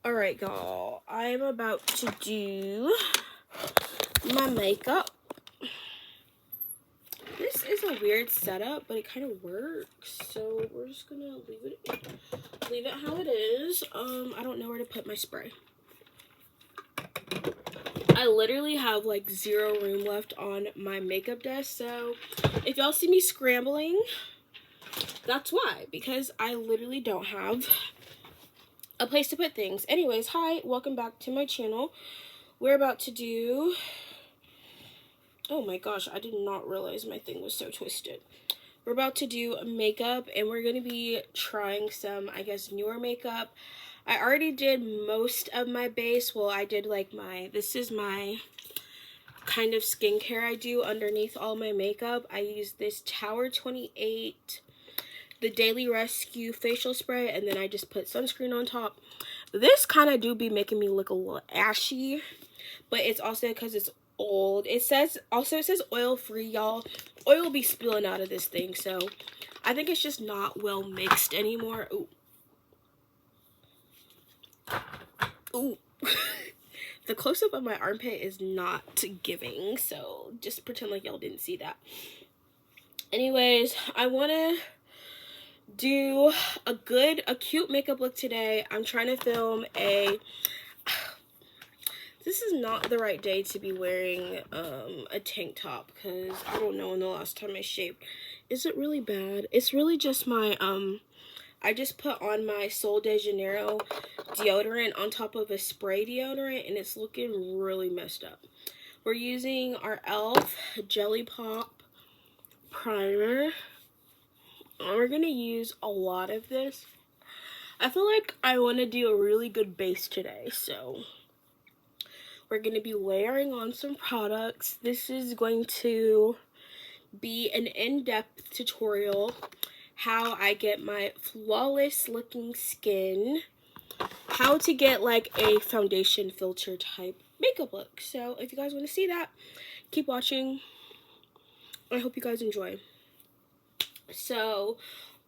Alright, y'all. I'm about to do my makeup. This is a weird setup, but it kind of works. So we're just gonna leave it how it is. I don't know where to put my spray. I literally have like 0 room left on my makeup desk, so if y'all see me scrambling, that's why, because I literally don't have a place to put things. Anyways, hi, welcome back to my channel. We're about to do, oh my gosh, I did not realize my thing was so twisted. We're about to do makeup, and we're going to be trying some, I guess, newer makeup. I already did most of my base. Well, I did like this is my kind of skincare I do underneath all my makeup. I use this Tower 28, the Daily Rescue facial spray, and then I just put sunscreen on top. This kind of do be making me look a little ashy, but it's also because it's old. It says oil free, y'all. Oil be spilling out of this thing, so I think it's just not well mixed anymore. Ooh. The close-up of my armpit is not giving, so just pretend like y'all didn't see that. Anyways, I want to do a cute makeup look today. I'm trying to film this is not the right day to be wearing a tank top, because I don't know when the last time I shaved. Is it really bad? It's really just my I just put on my Sol de Janeiro deodorant on top of a spray deodorant, and it's looking really messed up. We're using our e.l.f. Jelly Pop primer. We're gonna use a lot of this. I feel like I want to do a really good base today, so we're going to be layering on some products. This is going to be an in-depth tutorial how I get my flawless looking skin, how to get like a foundation filter type makeup look. So if you guys want to see that, keep watching. I hope you guys enjoy. So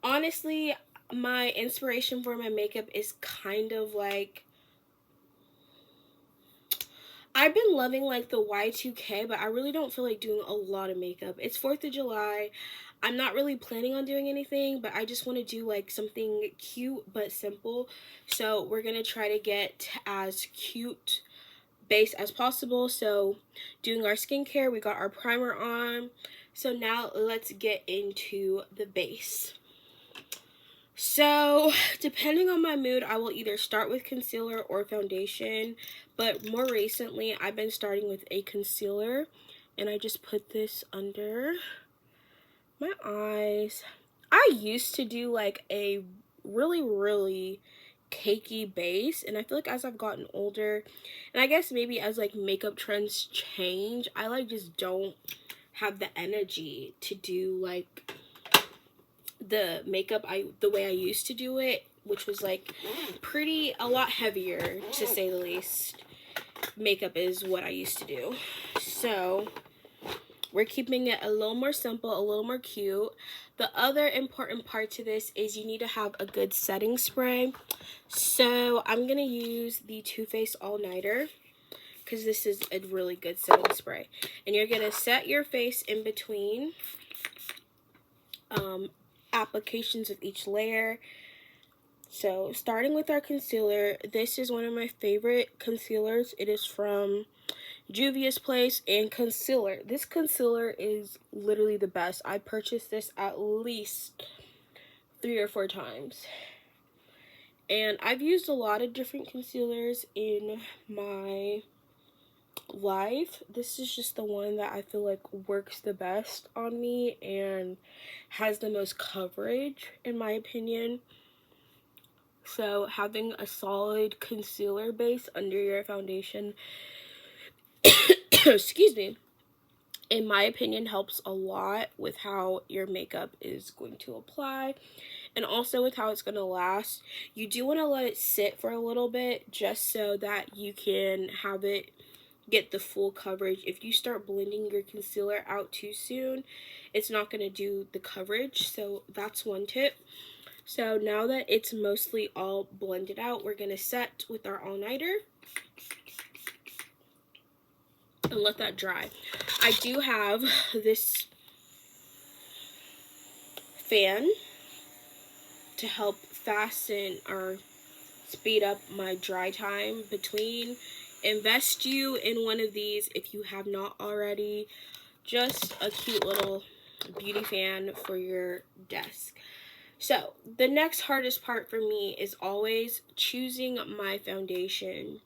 honestly, my inspiration for my makeup is kind of like, I've been loving like the Y2K, but I really don't feel like doing a lot of makeup. It's 4th of July. I'm not really planning on doing anything, but I just want to do like something cute but simple. So we're going to try to get as cute base as possible. So doing our skincare, we got our primer on. So now let's get into the base. So depending on my mood, I will either start with concealer or foundation, but more recently I've been starting with a concealer, and I just put this under my eyes. I used to do like a really cakey base, and I feel like as I've gotten older, and I guess maybe as like makeup trends change, I like just don't have the energy to do like the makeup the way I used to do it, which was like a lot heavier, to say the least. Makeup is what I used to do. So we're keeping it a little more simple, a little more cute. The other important part to this is you need to have a good setting spray. So I'm gonna use the Too Faced All Nighter, because this is a really good setting spray, and you're gonna set your face in between applications of each layer. So starting with our concealer, this is one of my favorite concealers. It is from Juvia's Place and Concealer. This concealer is literally the best. I purchased this at least 3 or 4 times, and I've used a lot of different concealers in my life. This is just the one that I feel like works the best on me and has the most coverage, in my opinion. So having a solid concealer base under your foundation excuse me, in my opinion, helps a lot with how your makeup is going to apply, and also with how it's going to last. You do want to let it sit for a little bit, just so that you can have it get the full coverage. If you start blending your concealer out too soon, it's not going to do the coverage. So that's one tip. So now that it's mostly all blended out, we're going to set with our all-nighter and let that dry. I do have this fan to help fasten or speed up my dry time between. Invest you in one of these if you have not already. Just a cute little beauty fan for your desk. So the next hardest part for me is always choosing my foundation.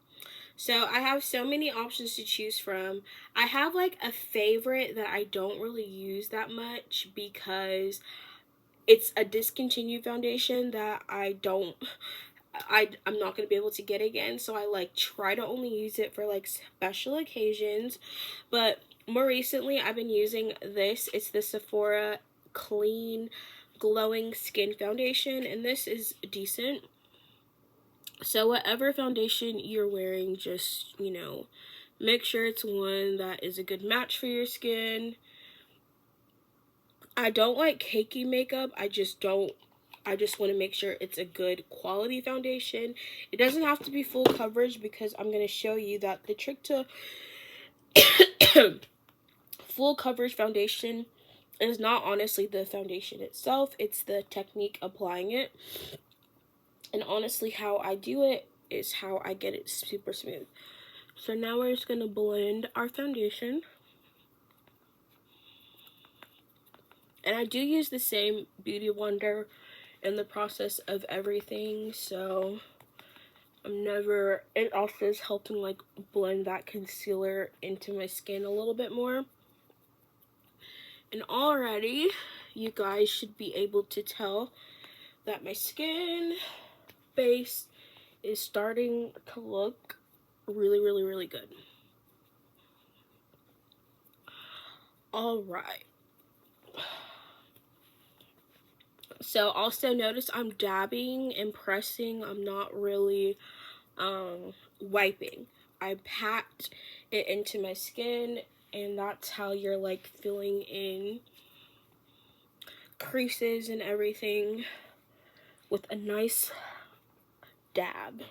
So I have so many options to choose from. I have like a favorite that I don't really use that much because it's a discontinued foundation that I'm not going to be able to get again. So I like try to only use it for like special occasions. But more recently I've been using this. It's the Sephora Clean Glowing Skin Foundation, and this is decent. So whatever foundation you're wearing, just, you know, make sure it's one that is a good match for your skin. I don't like cakey makeup. I just want to make sure it's a good quality foundation. It doesn't have to be full coverage because I'm going to show you that the trick to full coverage foundation is not honestly the foundation itself. It's the technique applying it. And honestly, how I do it is how I get it super smooth. So now we're just going to blend our foundation. And I do use the same Beauty Wonder in the process of everything. So it also is helping like blend that concealer into my skin a little bit more. And already, you guys should be able to tell that my skin base is starting to look really, really, really good. Alright. So also notice I'm dabbing and pressing. I'm not really wiping. I packed it into my skin, and that's how you're like filling in creases and everything with a nice dab.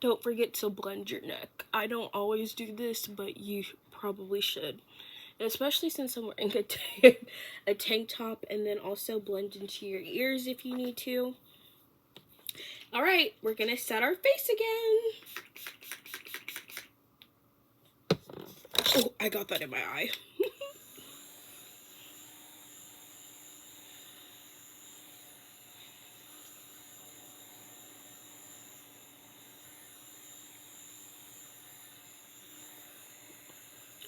Don't forget to blend your neck. I don't always do this, but you probably should. And especially since I'm wearing a tank top, and then also blend into your ears if you need to. Alright, we're gonna set our face again. Oh, I got that in my eye.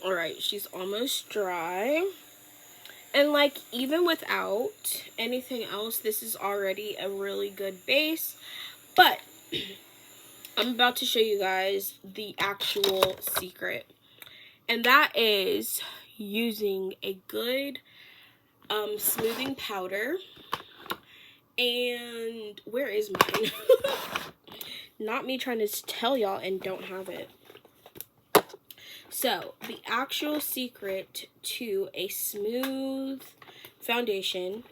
Alright, she's almost dry. And like, even without anything else, this is already a really good base. But I'm about to show you guys the actual secret. And that is using a good smoothing powder. And where is mine? Not me trying to tell y'all and don't have it. So, the actual secret to a smooth foundation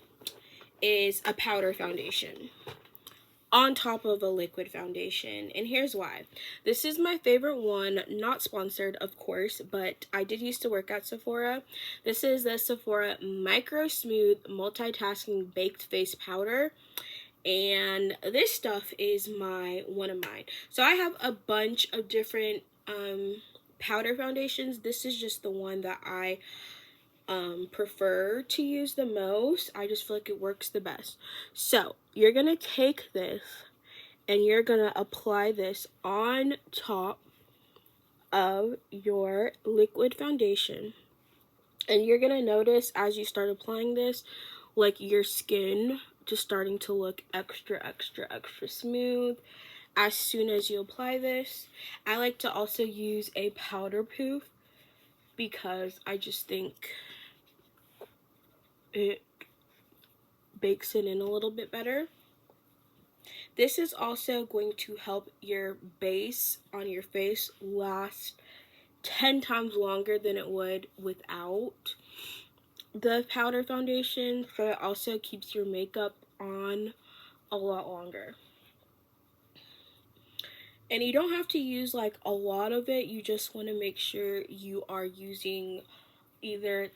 is a powder foundation on top of a liquid foundation. And here's why. This is my favorite one, not sponsored of course, but I did used to work at Sephora. This is the Sephora Micro Smooth Multitasking Baked Face Powder. And this stuff is one of mine. So I have a bunch of different powder foundations. This is just the one that I prefer to use the most. I just feel like it works the best. So you're gonna take this and you're gonna apply this on top of your liquid foundation, and you're gonna notice as you start applying this, like your skin just starting to look extra smooth as soon as you apply this. I like to also use a powder proof because I just think it bakes it in a little bit better. This is also going to help your base on your face last 10 times longer than it would without. the powder foundation, so it also keeps your makeup on a lot longer. And you don't have to use like a lot of it. You just want to make sure you are using either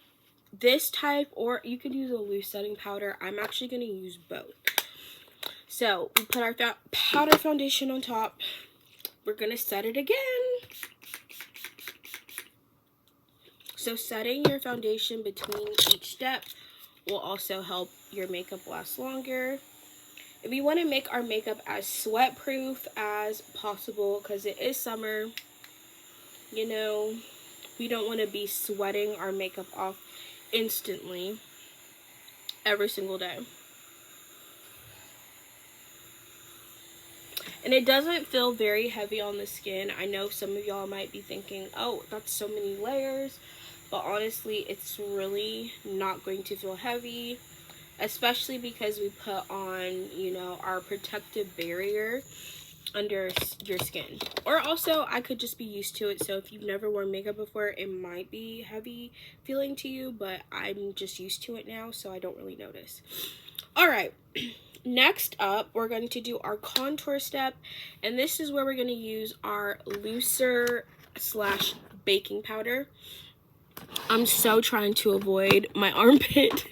this type, or you could use a loose setting powder. I'm actually going to use both. So we put our powder foundation on top. We're going to set it again. So setting your foundation between each step will also help your makeup last longer. If we want to make our makeup as sweat proof as possible, because it is summer, you know, we don't want to be sweating our makeup off instantly every single day. And it doesn't feel very heavy on the skin. I know some of y'all might be thinking, oh, that's so many layers. But honestly, it's really not going to feel heavy. Especially because we put on, you know, our protective barrier under your skin. Or also, I could just be used to it. So if you've never worn makeup before, it might be heavy feeling to you. But I'm just used to it now, so I don't really notice. Alright. Next up, we're going to do our contour step, and this is where we're going to use our looser / baking powder. I'm so trying to avoid my armpit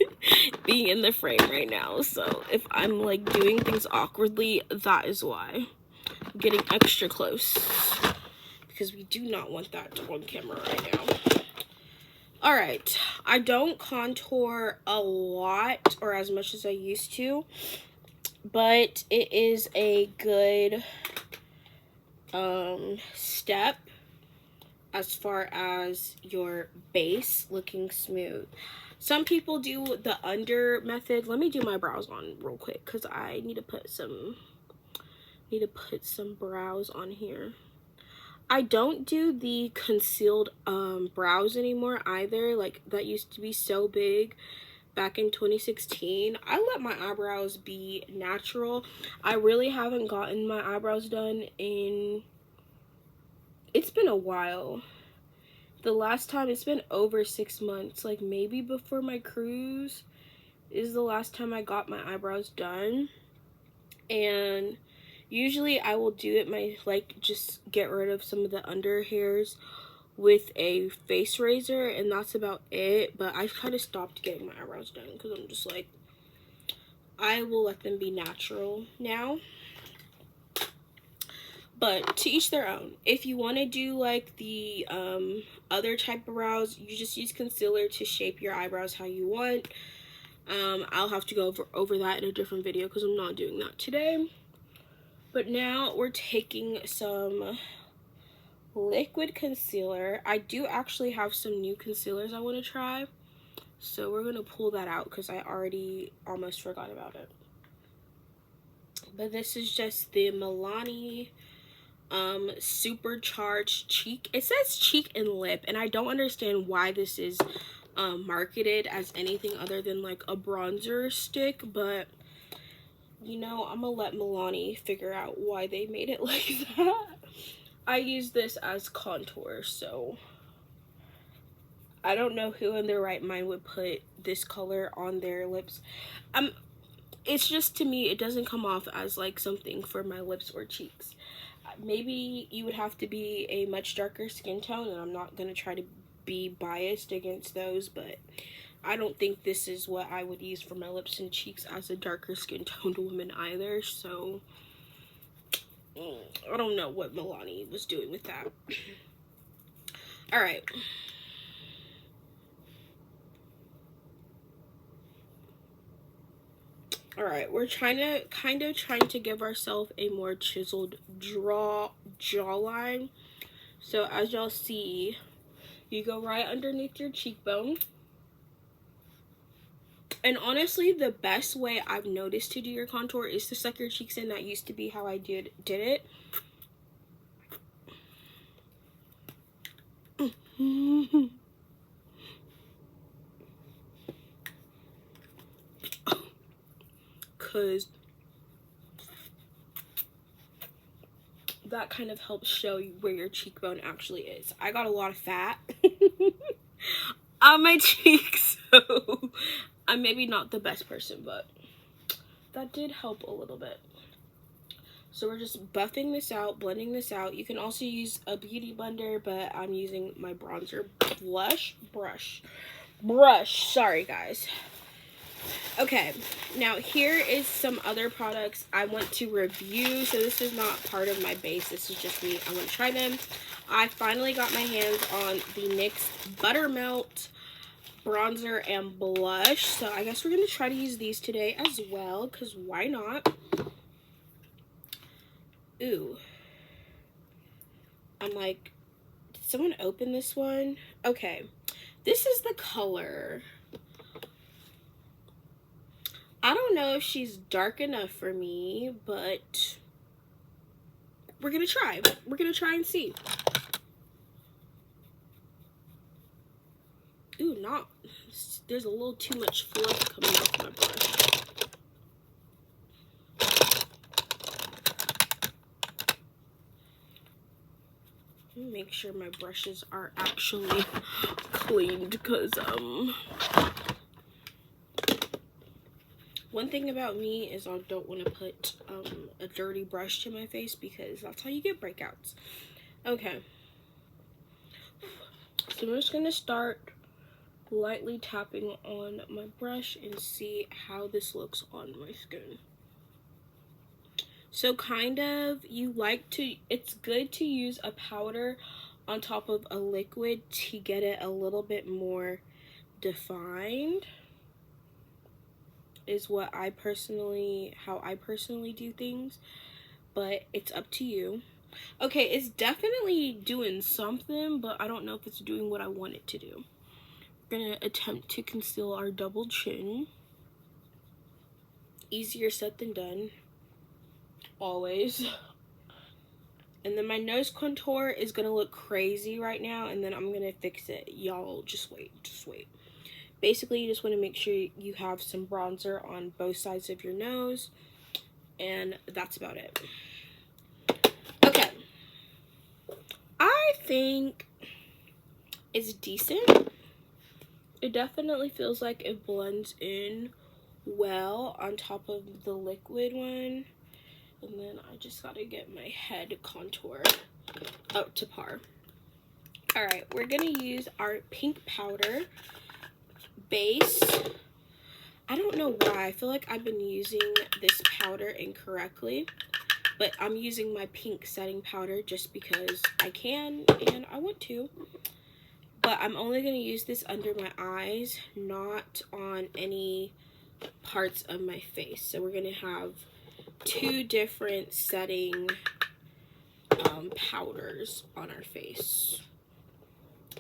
being in the frame right now, so if I'm like doing things awkwardly, that is why. I'm getting extra close because we do not want that on camera right now. Alright, I don't contour a lot or as much as I used to, but it is a good step as far as your base looking smooth. Some people do the under method. Let me do my brows on real quick because I need to put some brows on here. I don't do the concealed brows anymore either. Like, that used to be so big back in 2016. I let my eyebrows be natural. I really haven't gotten my eyebrows done in, it's been a while. The last time, it's been over 6 months. Like, maybe before my cruise is the last time I got my eyebrows done. And usually I will do it just get rid of some of the under hairs with a face razor, and that's about it. But I've kind of stopped getting my eyebrows done because I'm just like, I will let them be natural now. But to each their own. If you want to do like the other type of brows, you just use concealer to shape your eyebrows how you want. I'll have to go over that in a different video because I'm not doing that today. But now we're taking some liquid concealer. I do actually have some new concealers I want to try, so we're going to pull that out because I already almost forgot about it. But this is just the Milani supercharged cheek. It says cheek and lip, and I don't understand why this is marketed as anything other than like a bronzer stick, but you know, I'm gonna let Milani figure out why they made it like that. I use this as contour, so I don't know who in their right mind would put this color on their lips. It's just, to me, it doesn't come off as like something for my lips or cheeks. Maybe you would have to be a much darker skin tone, and I'm not gonna try to be biased against those, but I don't think this is what I would use for my lips and cheeks as a darker skin toned woman either, so I don't know what Milani was doing with that. Alright. Alright, we're kind of trying to give ourselves a more chiseled jawline. So as y'all see, you go right underneath your cheekbone. And honestly, the best way I've noticed to do your contour is to suck your cheeks in. That used to be how I did it. Because that kind of helps show you where your cheekbone actually is. I got a lot of fat on my cheeks. So I'm maybe not the best person, but that did help a little bit. So we're just buffing this out, blending this out. You can also use a beauty blender, but I'm using my bronzer brush. Sorry, guys. Okay, now here is some other products I want to review. So this is not part of my base. This is just me. I want to try them. I finally got my hands on the NYX Buttermelt bronzer and blush. So I guess we're going to try to use these today as well, because why not? Ooh. I'm like, did someone open this one? Okay. This is the color. I don't know if she's dark enough for me, but we're gonna try. We're gonna try and see. Ooh, not. There's a little too much fluff coming off my brush. Let me make sure my brushes are actually cleaned, because one thing about me is I don't want to put a dirty brush to my face, because that's how you get breakouts. Okay. So I'm just going to start lightly tapping on my brush and see how this looks on my skin. So kind of, it's good to use a powder on top of a liquid to get it a little bit more defined, is how I personally do things, but it's up to you. Okay, it's definitely doing something, but I don't know if it's doing what I want it to do. We're gonna attempt to conceal our double chin. Easier said than done, always. And then my nose contour is gonna look crazy right now, and then I'm gonna fix it. Y'all just wait. Basically, you just want to make sure you have some bronzer on both sides of your nose, and that's about it. Okay, I think it's decent. It definitely feels like it blends in well on top of the liquid one. And then I just gotta get my head contour up to par. Alright, we're gonna use our pink powder base. I don't know why. I feel like I've been using this powder incorrectly, but I'm using my pink setting powder just because I can and I want to. But I'm only going to use this under my eyes, not on any parts of my face. So we're going to have two different setting powders on our face.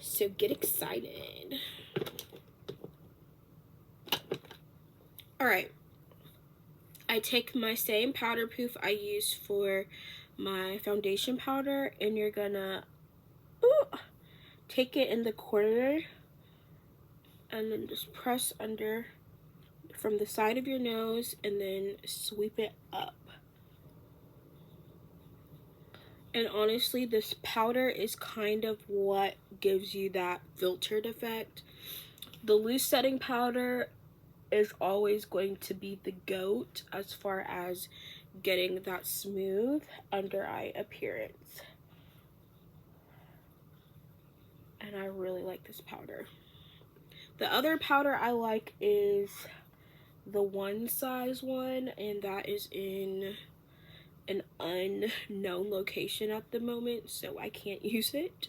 So get excited. Alright, I take my same powder poof I use for my foundation powder, and you're gonna take it in the corner and then just press under from the side of your nose and then sweep it up. And honestly, this powder is kind of what gives you that filtered effect. The loose setting powder is always going to be the GOAT as far as getting that smooth under eye appearance. And I really like this powder. The other powder I like is the one size one, and that is in an unknown location at the moment, so I can't use it.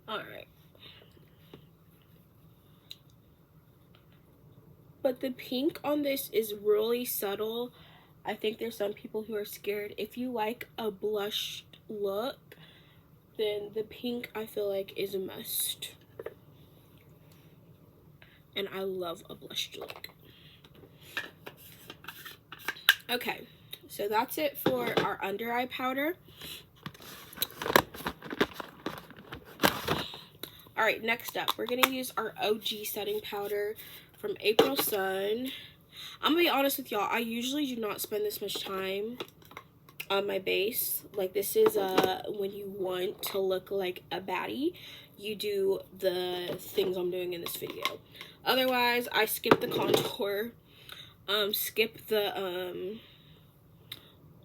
Alright. But the pink on this is really subtle. I think there's some people who are scared. If you like a blushed look, then the pink I feel like is a must. And I love a blushed look. Okay, so that's it for our under eye powder. Alright, next up, we're going to use our OG setting powder from April Sun. I'm going to be honest with y'all, I usually do not spend this much time on my base. Like, this is when you want to look like a baddie, you do the things I'm doing in this video. Otherwise, I skip the contour, skip the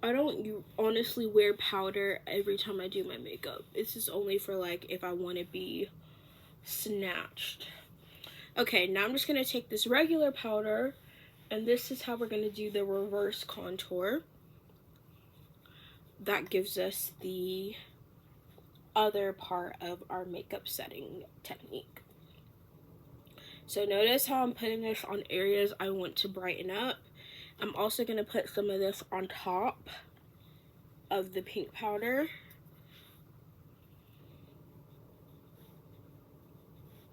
I don't honestly wear powder every time I do my makeup. This is only for like if I want to be snatched. Okay, now I'm just gonna take this regular powder, and this is how we're gonna do the reverse contour. That gives us the other part of our makeup setting technique. So notice how I'm putting this on areas I want to brighten up. I'm also going to put some of this on top of the pink powder.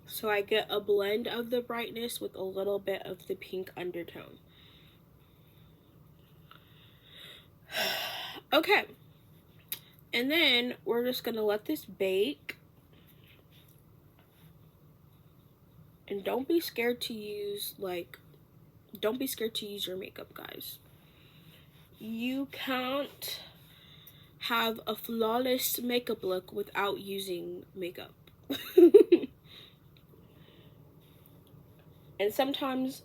So I get a blend of the brightness with a little bit of the pink undertone. Okay. And then we're just going to let this bake. And don't be scared to use, don't be scared to use your makeup, guys. You can't have a flawless makeup look without using makeup. And sometimes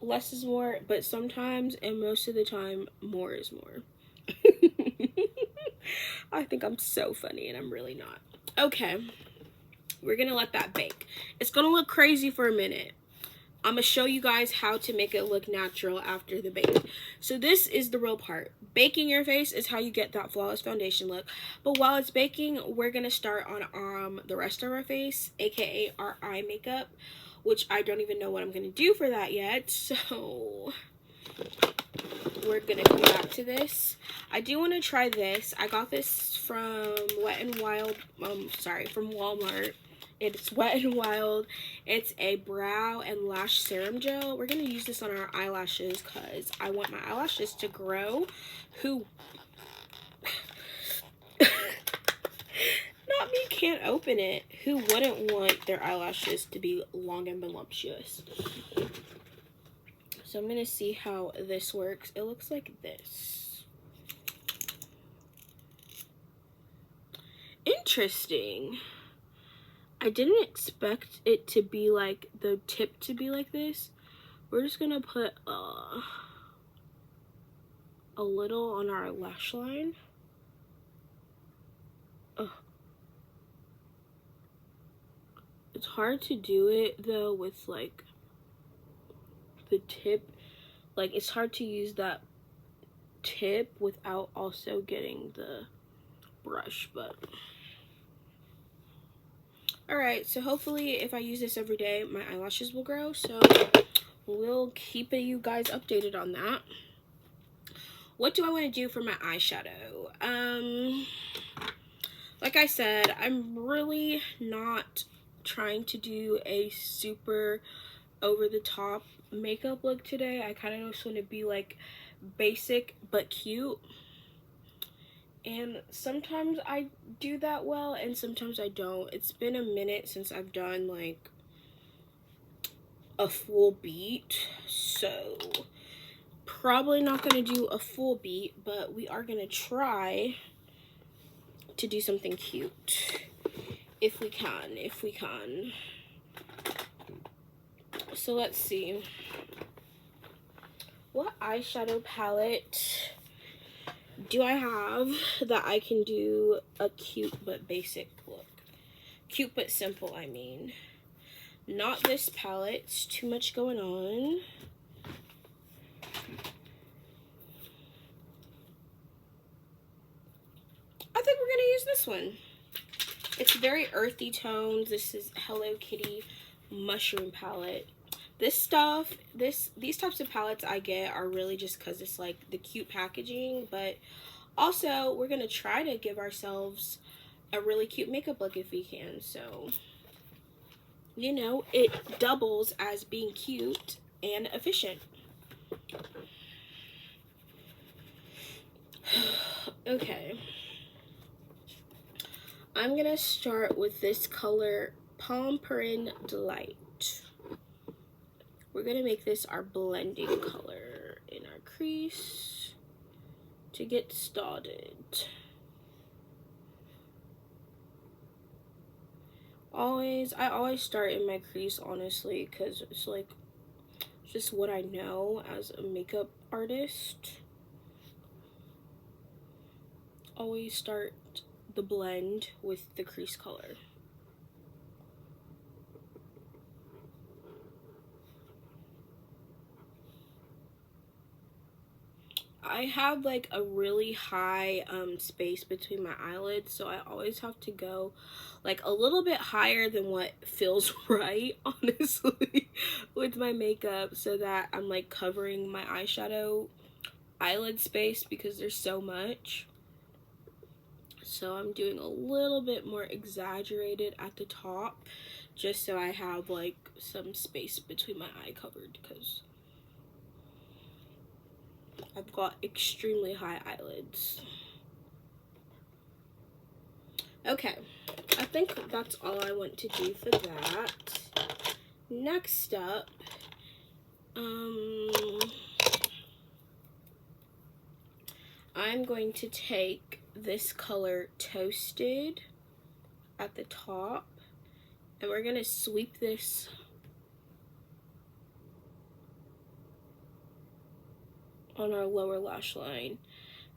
less is more, but sometimes, and most of the time, more is more. I think I'm so funny, and I'm really not. Okay. We're gonna let that bake. It's gonna look crazy for a minute. I'm gonna show you guys how to make it look natural after the bake. So this is the real part. Baking your face is how you get that flawless foundation look. But while it's baking, we're gonna start on the rest of our face, aka our eye makeup, which I don't even know what I'm gonna do for that yet. So we're gonna come back to this. I do want to try this. I got this from Wet n Wild, from Walmart. It's Wet n Wild. It's a brow and lash serum gel. We're gonna use this on our eyelashes because I want my eyelashes to grow. Not me, can't open it. Who wouldn't want their eyelashes to be long and voluptuous? So I'm gonna see how this works. It looks like this. Interesting. I didn't expect it to be like, the tip to be like this. We're just gonna put a little on our lash line. It's hard to do it though with like the tip. Like, it's hard to use that tip without also getting the brush, but alright, so hopefully if I use this every day, my eyelashes will grow, so we'll keep you guys updated on that. What do I want to do for my eyeshadow? Like I said, I'm really not trying to do a super over-the-top makeup look today. I kind of just want to be like basic but cute. And sometimes I do that well, and sometimes I don't. It's been a minute since I've done like a full beat, so probably not going to do a full beat, but we are going to try to do something cute if we can. So let's see. What eyeshadow palette do I have that I can do a cute but basic look? Cute but simple, I mean. Not this palette. It's too much going on. I think we're gonna use this one. It's very earthy tones. This is Hello Kitty Mushroom palette. This stuff, these types of palettes I get are really just because it's like the cute packaging, but also we're gonna try to give ourselves a really cute makeup look if we can. So, you know, it doubles as being cute and efficient. Okay. I'm gonna start with this color, Pomperin Delight. We're gonna make this our blending color in our crease. to get started. I always start in my crease, honestly, because it's like just what I know as a makeup artist. Always start the blend with the crease color. I have like a really high space between my eyelids, so I always have to go like a little bit higher than what feels right, honestly, with my makeup, so that I'm like covering my eyeshadow eyelid space because there's so much. So I'm doing a little bit more exaggerated at the top just so I have like some space between my eye covered, because I've got extremely high eyelids. Okay, I think that's all I want to do for that. Next up, I'm going to take this color Toasted at the top, and we're gonna sweep this on our lower lash line,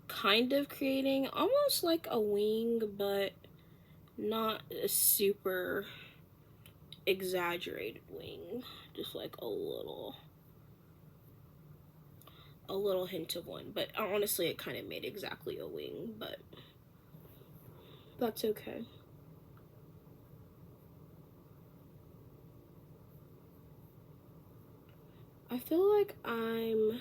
kind of creating almost like a wing, but not a super exaggerated wing, just like a little hint of one. But honestly, it kind of made exactly a wing, but that's okay. I feel like I'm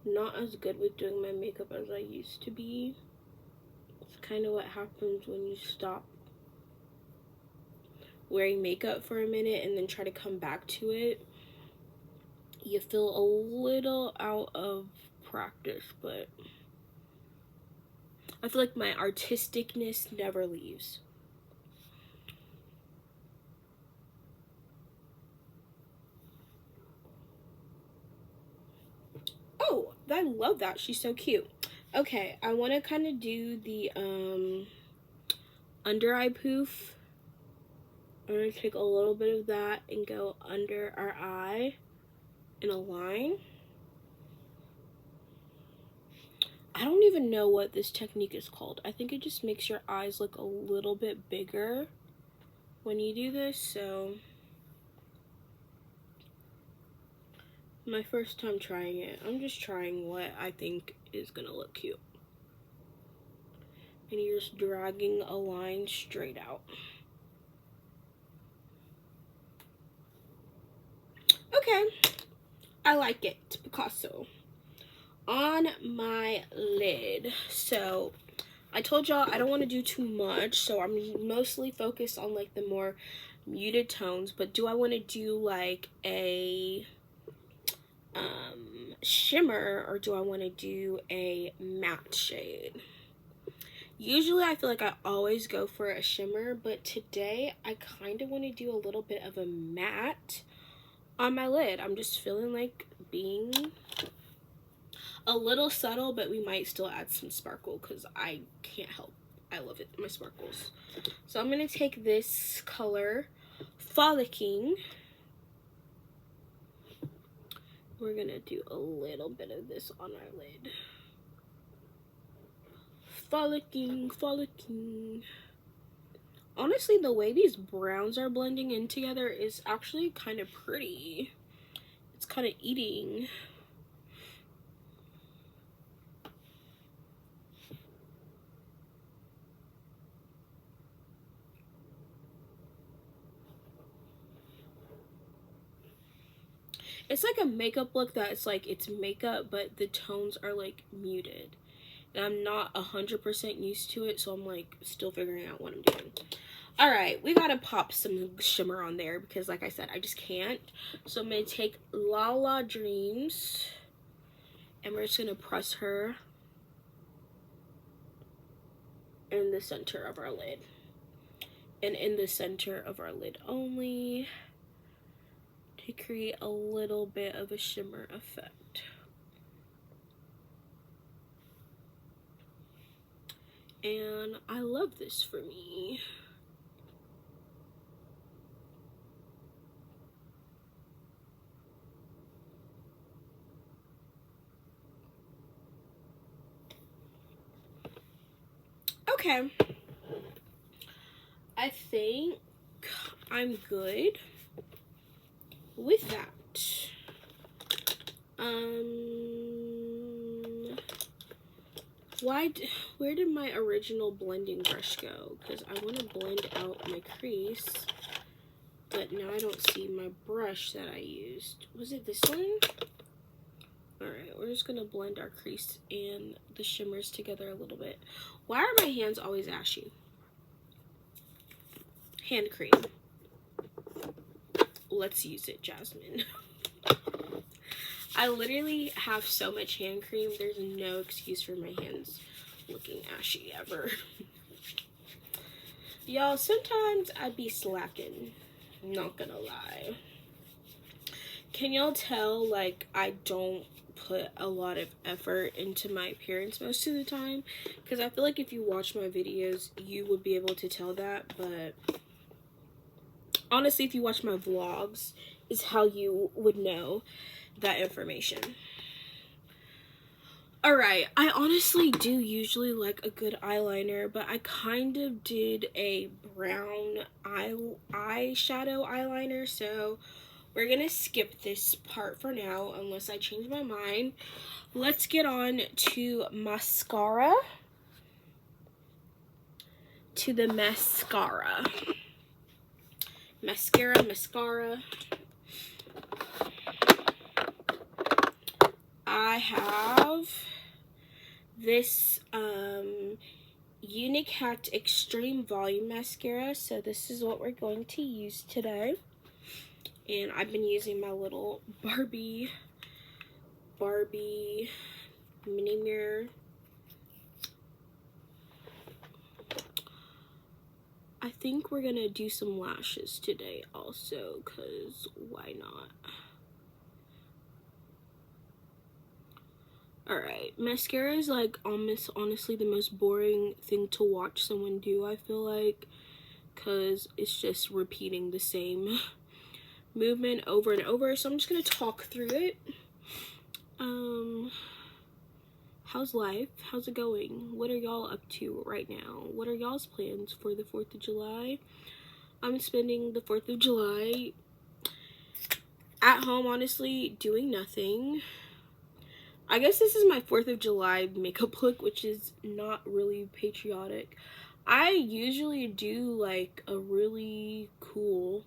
not as good with doing my makeup as I used to be. It's kind of what happens when you stop wearing makeup for a minute and then try to come back to it. You feel a little out of practice, but I feel like my artisticness never leaves. Oh, I love that. She's so cute. Okay, I want to kind of do the under eye poof. I'm going to take a little bit of that and go under our eye in a line. I don't even know what this technique is called. I think it just makes your eyes look a little bit bigger when you do this, so my first time trying it. I'm just trying what I think is gonna look cute. And you're just dragging a line straight out. Okay, I like it, Picasso. On my lid, so I told y'all I don't want to do too much, so I'm mostly focused on like the more muted tones, but do I want to do like a shimmer, or do I want to do a matte shade? Usually I feel like I always go for a shimmer, but today I kind of want to do a little bit of a matte on my lid. I'm just feeling like being a little subtle, but we might still add some sparkle because I can't help. I love it, my sparkles. So I'm going to take this color, Frolicking. We're going to do a little bit of this on our lid. Frolicking, Frolicking. Honestly, the way these browns are blending in together is actually kind of pretty. It's kind of eating. It's like a makeup look that's like, it's makeup, but the tones are like muted. And I'm not 100% used to it, so I'm like still figuring out what I'm doing. All right, we gotta pop some shimmer on there because like I said, I just can't. So I'm gonna take La La Dreams and we're just gonna press her in the center of our lid. And in the center of our lid only, to create a little bit of a shimmer effect. and I love this for me. Okay, I think I'm good with that. Where did my original blending brush go? Because I want to blend out my crease, but now I don't see my brush that I used. Was it this one? Alright, we're just going to blend our crease and the shimmers together a little bit. Why are my hands always ashy? Hand cream. Let's use it, Jasmine. I literally have so much hand cream, there's no excuse for my hands looking ashy ever. Y'all, sometimes I be slacking, not gonna lie. Can y'all tell, like, I don't put a lot of effort into my appearance most of the time? Because I feel like if you watch my videos, you would be able to tell that, but honestly, if you watch my vlogs, is how you would know that information. Alright, I honestly do usually like a good eyeliner, but I kind of did a brown eyeshadow eyeliner, so we're gonna skip this part for now unless I change my mind. Let's get on to mascara. To the mascara. Mascara. I have this Unicat Extreme Volume Mascara, so this is what we're going to use today. And I've been using my little Barbie mini mirror. I think we're gonna do some lashes today also, because why not? Alright, mascara is like almost honestly the most boring thing to watch someone do, I feel like, because it's just repeating the same movement over and over. So I'm just gonna talk through it. How's life? How's it going? What are y'all up to right now? What are y'all's plans for the 4th of July? I'm spending the 4th of July at home, honestly, doing nothing. I guess this is my 4th of July makeup look, which is not really patriotic. I usually do like a really cool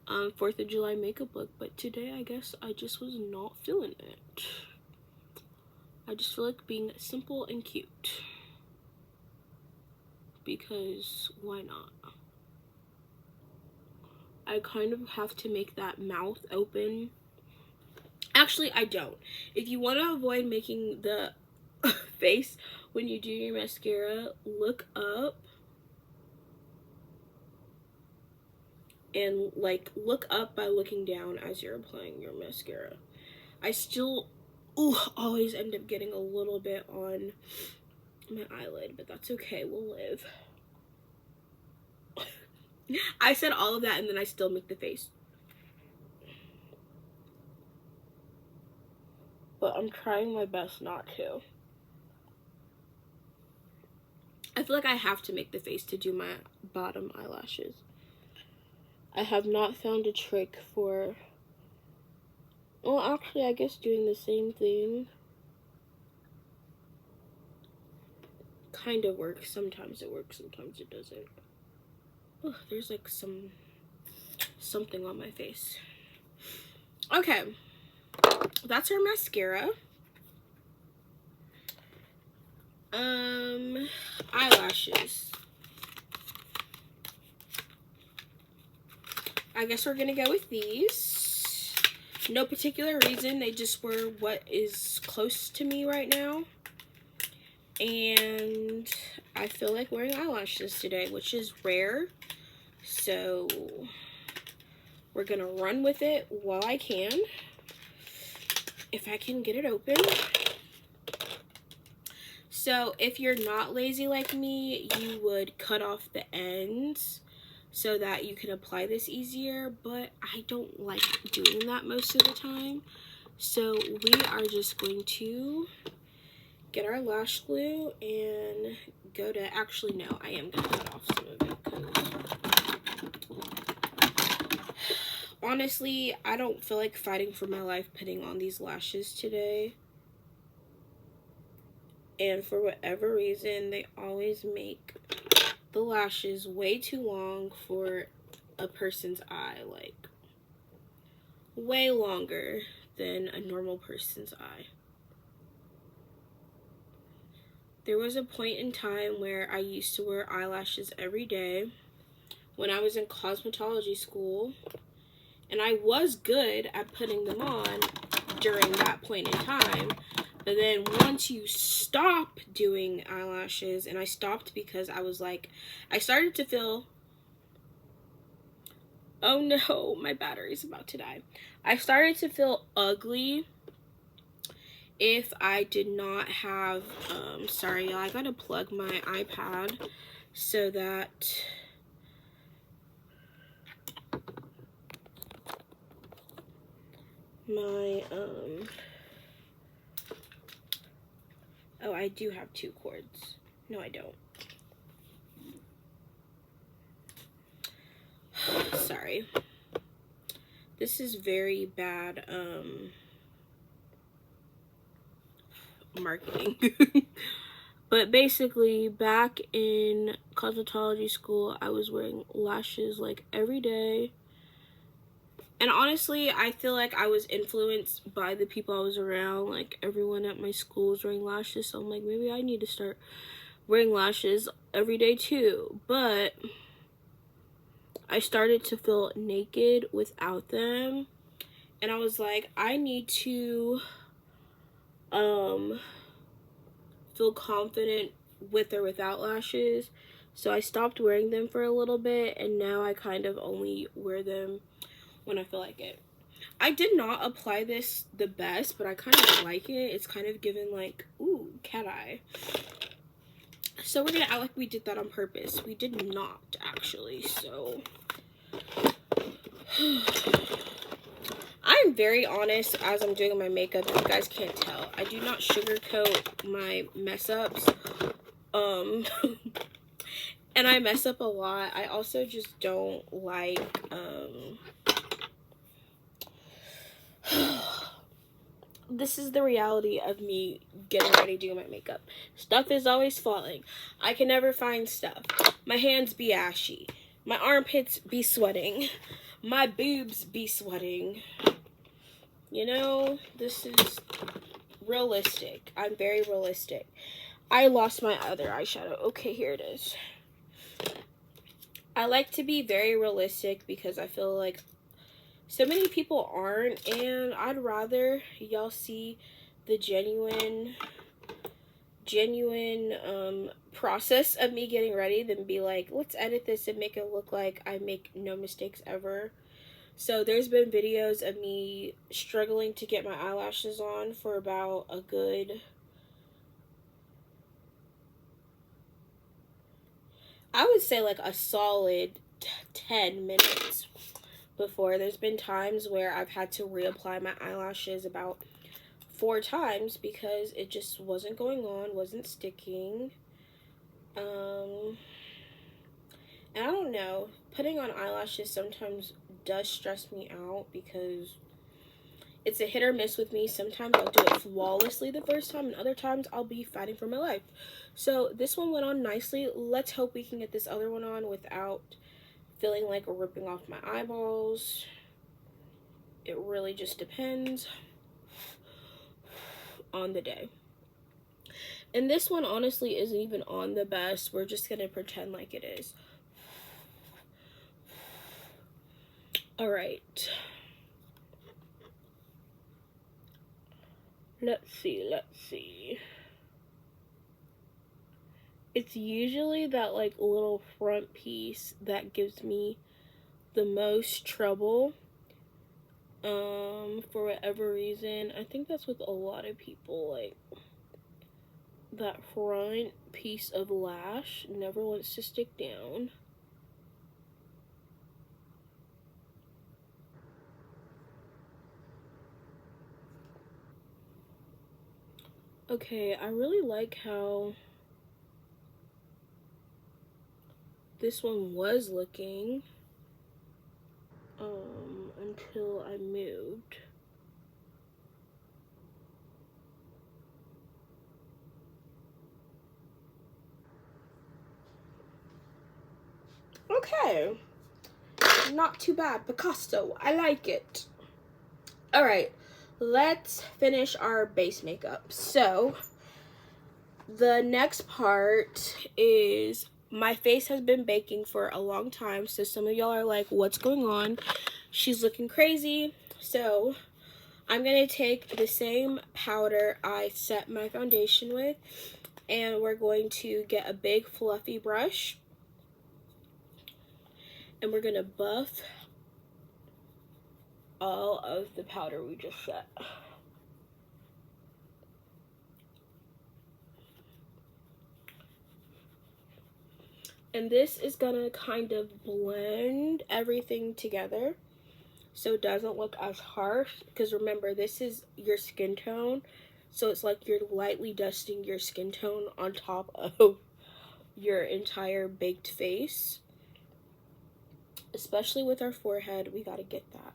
4th of July makeup look, but today I guess I just was not feeling it. I just feel like being simple and cute, because why not? I kind of have to make that mouth open. Actually, I don't. If you want to avoid making the face when you do your mascara, look up and like look up by looking down as you're applying your mascara. I still always end up getting a little bit on my eyelid, but that's okay, we'll live. I said all of that and then I still make the face. But I'm trying my best not to. I feel like I have to make the face to do my bottom eyelashes. I have not found a trick for, well, actually, I guess doing the same thing kind of works. Sometimes it works, sometimes it doesn't. Oh, there's like something on my face. Okay, that's our mascara. Eyelashes. I guess we're gonna go with these. No particular reason, they just were what is close to me right now. And I feel like wearing eyelashes today, which is rare. So we're gonna run with it while I can. If I can get it open. So if you're not lazy like me, you would cut off the ends so that you can apply this easier, but I don't like doing that most of the time. So we are just going to get our lash glue and go to, actually no, I am gonna cut off some of it because honestly, I don't feel like fighting for my life putting on these lashes today. And for whatever reason, they always make the lashes way too long for a person's eye, like way longer than a normal person's eye. There was a point in time where I used to wear eyelashes every day when I was in cosmetology school, and I was good at putting them on during that point in time. But then once you stop doing eyelashes, and I stopped because I was like, I started to feel, oh no, my battery's about to die. I started to feel ugly if I did not have, sorry y'all, I gotta plug my iPad so that my, oh, I do have 2 cords. No, I don't. Sorry. This is very bad, marketing. But basically, back in cosmetology school, I was wearing lashes like every day. And honestly, I feel like I was influenced by the people I was around. Like, everyone at my school was wearing lashes, so I'm like, maybe I need to start wearing lashes every day too. But I started to feel naked without them, and I was like, I need to feel confident with or without lashes. So I stopped wearing them for a little bit, and now I kind of only wear them when I feel like it. I did not apply this the best, but I kind of like it. It's kind of given like, ooh, cat eye. So we're gonna act like we did that on purpose. We did not, actually, so. I'm very honest as I'm doing my makeup, if you guys can't tell. I do not sugarcoat my mess ups. And I mess up a lot. I also just don't like, this is the reality of me getting ready doing my makeup. Stuff is always falling. I can never find stuff. My hands be ashy. My armpits be sweating. My boobs be sweating. You know, this is realistic. I'm very realistic. I lost my other eyeshadow. Okay, here it is. I like to be very realistic because I feel like so many people aren't, and I'd rather y'all see the genuine process of me getting ready than be like, let's edit this and make it look like I make no mistakes ever. So there's been videos of me struggling to get my eyelashes on for about a good, I would say like a solid 10 minutes before. There's been times where I've had to reapply my eyelashes about 4 times because it just wasn't going on, wasn't sticking. And I don't know, putting on eyelashes sometimes does stress me out because it's a hit or miss with me. Sometimes I'll do it flawlessly the first time, and other times I'll be fighting for my life. So this one went on nicely. Let's hope we can get this other one on without feeling like ripping off my eyeballs. It really just depends on the day. And this one honestly isn't even on the best. We're just gonna pretend like it is. All right. Let's see. It's usually that like little front piece that gives me the most trouble. For whatever reason. I think that's with a lot of people, like, that front piece of lash never wants to stick down. Okay, I really like how this one was looking until I moved. Okay, not too bad. Picasso, I like it. All right, let's finish our base makeup. So the next part is, my face has been baking for a long time, so some of y'all are like, what's going on? She's looking crazy. So I'm gonna take the same powder I set my foundation with, and we're going to get a big fluffy brush, and we're gonna buff all of the powder we just set. And this is gonna kind of blend everything together so it doesn't look as harsh, because remember, this is your skin tone, so it's like you're lightly dusting your skin tone on top of your entire baked face. Especially with our forehead, we gotta get that.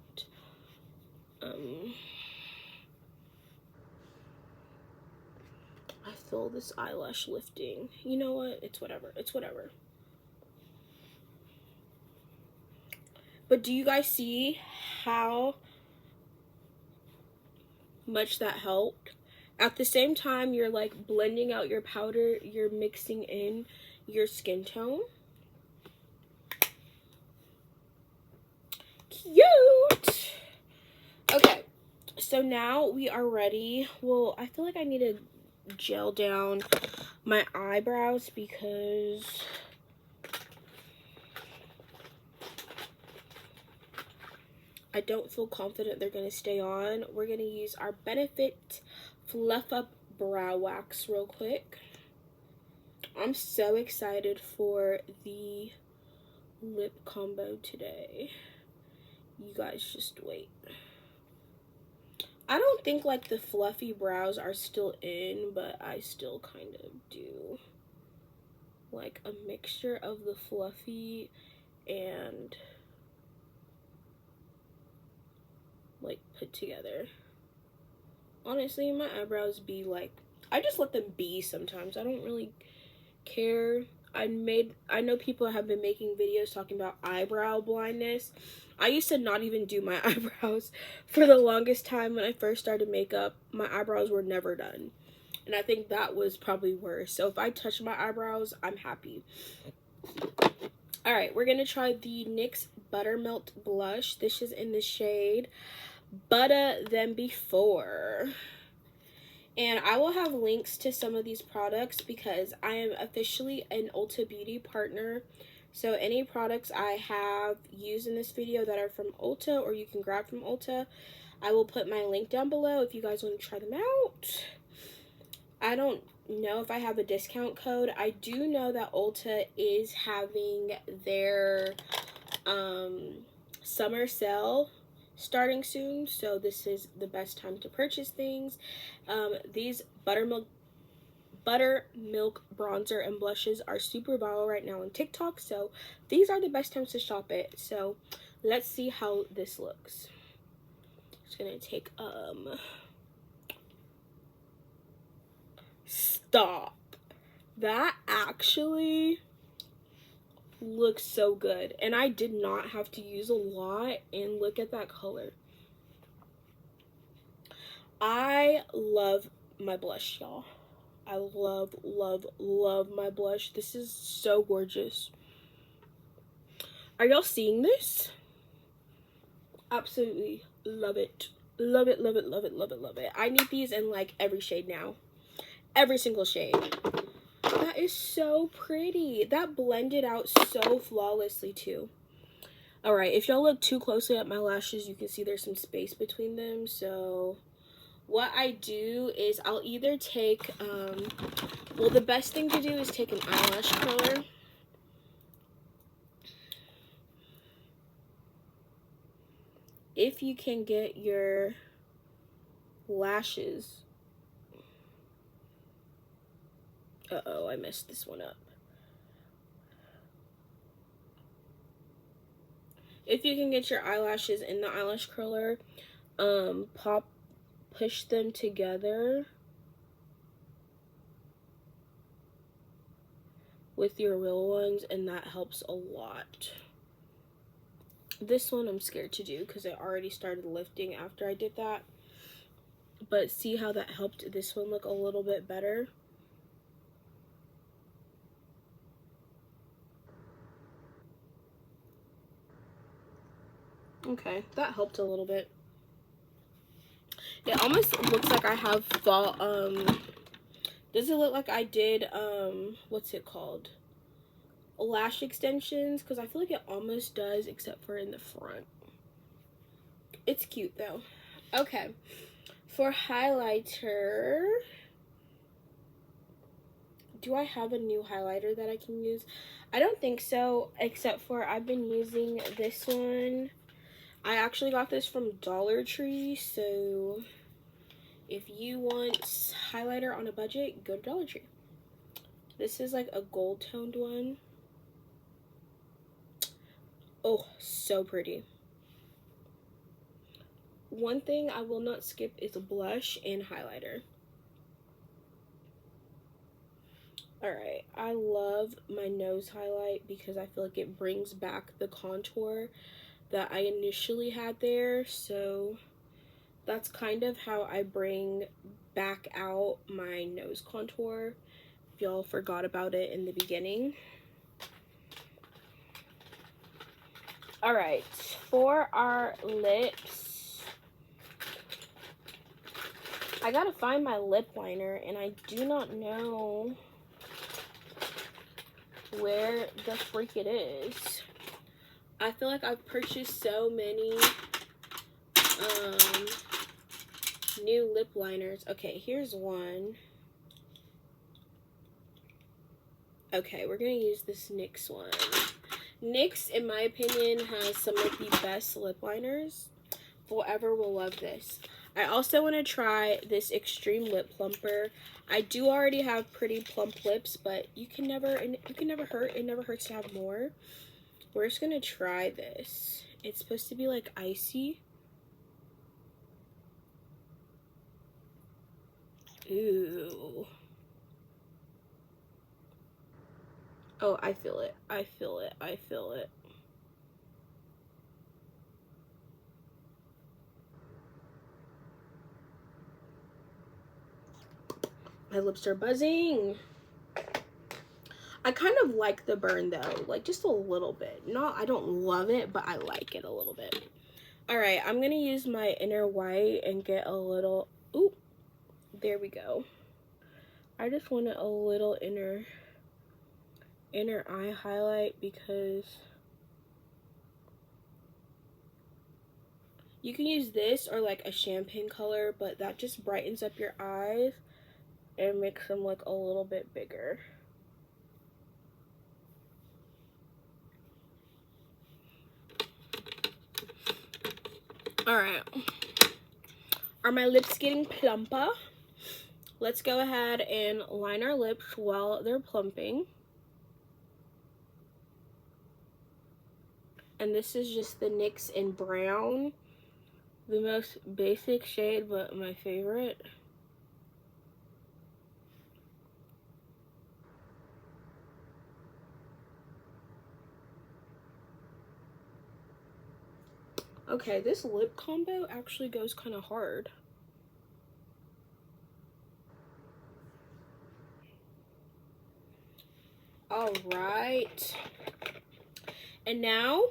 I feel this eyelash lifting. You know what? It's whatever. It's whatever. But do you guys see how much that helped? At the same time you're like blending out your powder, you're mixing in your skin tone. Cute. Okay, so now we are ready. Well, I feel like I need to gel down my eyebrows because I don't feel confident they're going to stay on. We're going to use our Benefit Fluff Up Brow Wax real quick. I'm so excited for the lip combo today. You guys just wait. I don't think like the fluffy brows are still in, but I still kind of do. Like a mixture of the fluffy and like put together. Honestly, my eyebrows be like, I just let them be sometimes. I don't really care. I know people have been making videos talking about eyebrow blindness. I used to not even do my eyebrows for the longest time. When I first started makeup, my eyebrows were never done, and I think that was probably worse. So if I touch my eyebrows, I'm happy. All right, we're gonna try the NYX Buttermelt blush. This is in the shade Better Than Before. And I will have links to some of these products because I am officially an Ulta Beauty partner. So any products I have used in this video that are from Ulta or you can grab from Ulta, I will put my link down below if you guys want to try them out. I don't know if I have a discount code. I do know that Ulta is having their summer sale starting soon, so this is the best time to purchase things. These buttermilk bronzer and blushes are super viral right now on TikTok, so these are the best times to shop it. So let's see how this looks. Just gonna take stop, that actually looks so good, and I did not have to use a lot, and look at that color. I love my blush, y'all. I love my blush. This is so gorgeous. Are y'all seeing this? Absolutely love it. Love it, love it, love it, love it, love it. I need these in like every shade now. Every single shade. That is so pretty. That blended out so flawlessly too. Alright, if y'all look too closely at my lashes, you can see there's some space between them. So what I do is I'll either take, well, the best thing to do is take an eyelash curler. If you can get your lashes, uh-oh, I messed this one up. If you can get your eyelashes in the eyelash curler, push them together with your real ones, and that helps a lot. This one I'm scared to do because it already started lifting after I did that. But see how that helped this one look a little bit better? Okay, that helped a little bit. It almost looks like I have fall, does it look like I did, what's it called? Lash extensions, because I feel like it almost does, except for in the front. It's cute though. Okay, for highlighter, do I have a new highlighter that I can use? I don't think so, except for I've been using this one. I actually got this from Dollar Tree, so if you want highlighter on a budget, go to Dollar Tree. This is like a gold toned one. Oh, so pretty. One thing I will not skip is a blush and highlighter. Alright, I love my nose highlight because I feel like it brings back the contour that I initially had there, so that's kind of how I bring back out my nose contour, if y'all forgot about it in the beginning. Alright, for our lips, I gotta find my lip liner, and I do not know where the freak it is. I feel like I've purchased so many new lip liners. Okay, here's one. Okay, we're gonna use this NYX one. NYX, in my opinion, has some of the best lip liners. Forever will love this. I also want to try this Extreme Lip Plumper. I do already have pretty plump lips, but you can never hurt. It never hurts to have more. We're just gonna try this. It's supposed to be like icy. Ooh. Oh, I feel it. I feel it. I feel it. My lips are buzzing. I kind of like the burn though, like just a little bit. Not, I don't love it, but I like it a little bit. All right, I'm gonna use my inner white and get a little, ooh, there we go. I just wanted a little inner eye highlight because you can use this or like a champagne color, but that just brightens up your eyes and makes them look a little bit bigger. All right, are my lips getting plumper? Let's go ahead and line our lips while they're plumping. And this is just the NYX in brown, the most basic shade, but my favorite. Okay, this lip combo actually goes kind of hard. All right, and now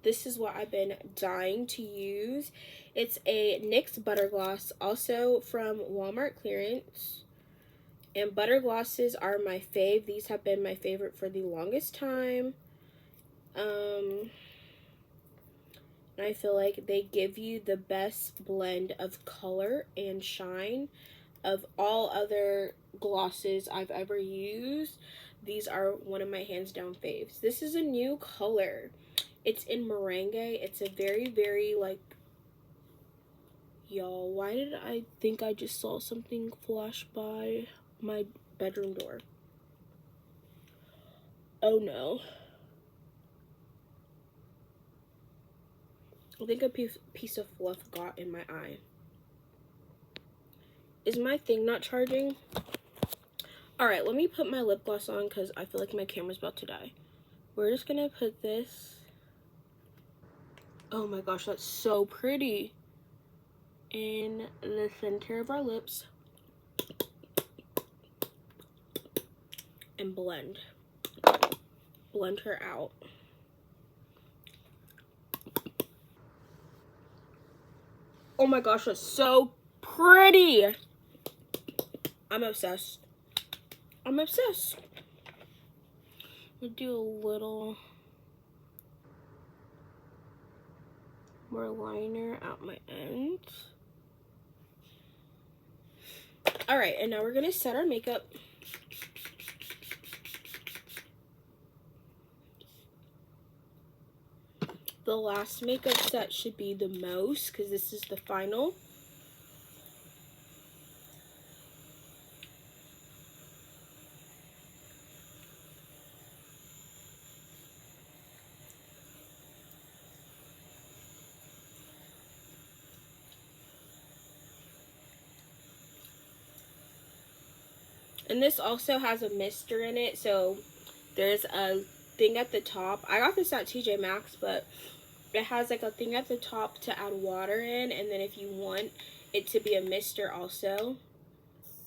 this is what I've been dying to use. It's a NYX Butter Gloss, also from Walmart clearance. And butter glosses are my fave. These have been my favorite for the longest time. And I feel like they give you the best blend of color and shine of all other glosses I've ever used. These are one of my hands down faves. This is a new color. It's in Merengue. It's a very, very like, y'all, why did I think I just saw something flash by my bedroom door? Oh no. I think a piece of fluff got in my eye. Is my thing not charging? Alright, let me put my lip gloss on because I feel like my camera's about to die. We're just gonna put this. Oh my gosh, that's so pretty. In the center of our lips. And blend. Blend her out. Oh my gosh, that's so pretty. I'm obsessed. I'm obsessed. We'll do a little more liner at my ends. Alright, and now we're gonna set our makeup. The last makeup set should be the most because this is the final. And this also has a mister in it, so there's a thing at the top. I got this at TJ Maxx, but it has like a thing at the top to add water in, and then if you want it to be a mister also,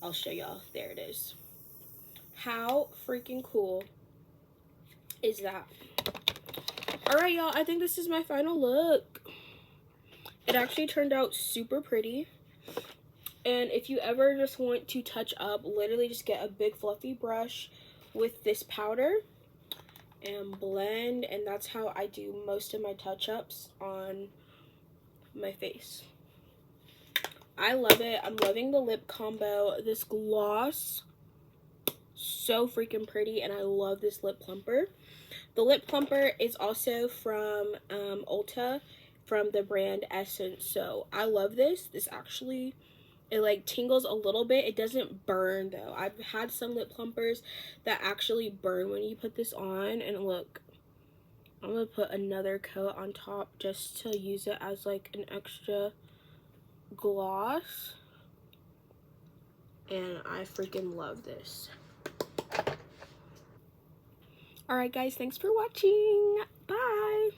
I'll show y'all. There it is. How freaking cool is that? Alright y'all, I think this is my final look. It actually turned out super pretty. And if you ever just want to touch up, literally just get a big fluffy brush with this powder and blend, and that's how I do most of my touch-ups on my face. I love it. I'm loving the lip combo. This gloss, so freaking pretty, and I love this lip plumper. The lip plumper is also from Ulta, from the brand Essence. So I love this. This actually, it like tingles a little bit. It doesn't burn though. I've had some lip plumpers that actually burn when you put this on. And look, I'm gonna put another coat on top just to use it as like an extra gloss. And I freaking love this. Alright guys, thanks for watching. Bye.